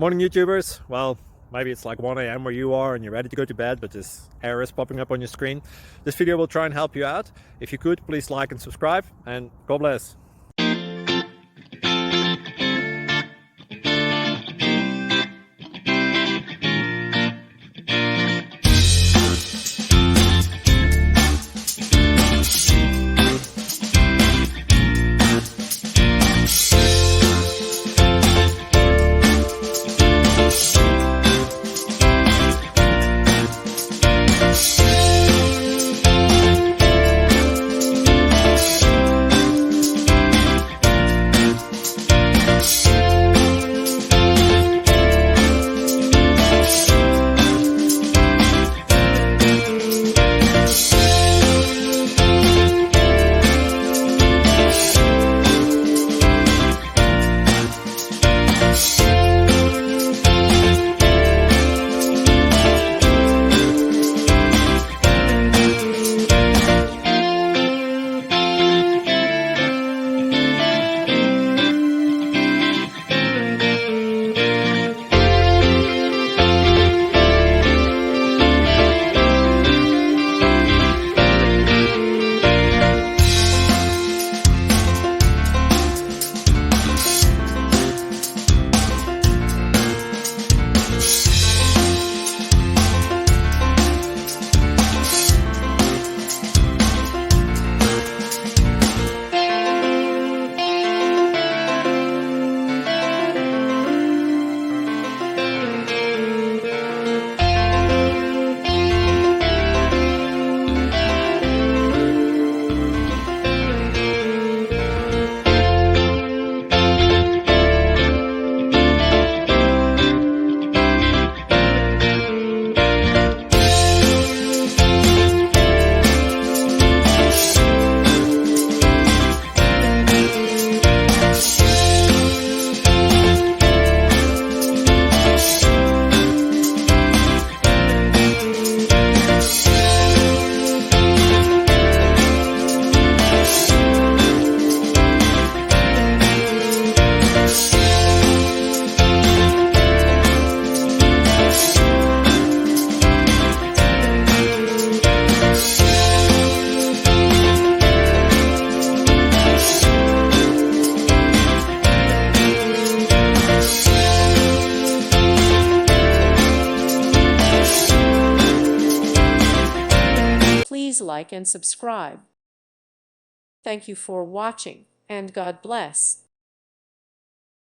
Morning YouTubers. Well, maybe it's like 1 a.m. where you are and you're ready to go to bed, but this error is popping up on your screen. This video will try and help you out. If you could, please like and subscribe, and God bless. Please like and subscribe. Thank you for watching, and God bless.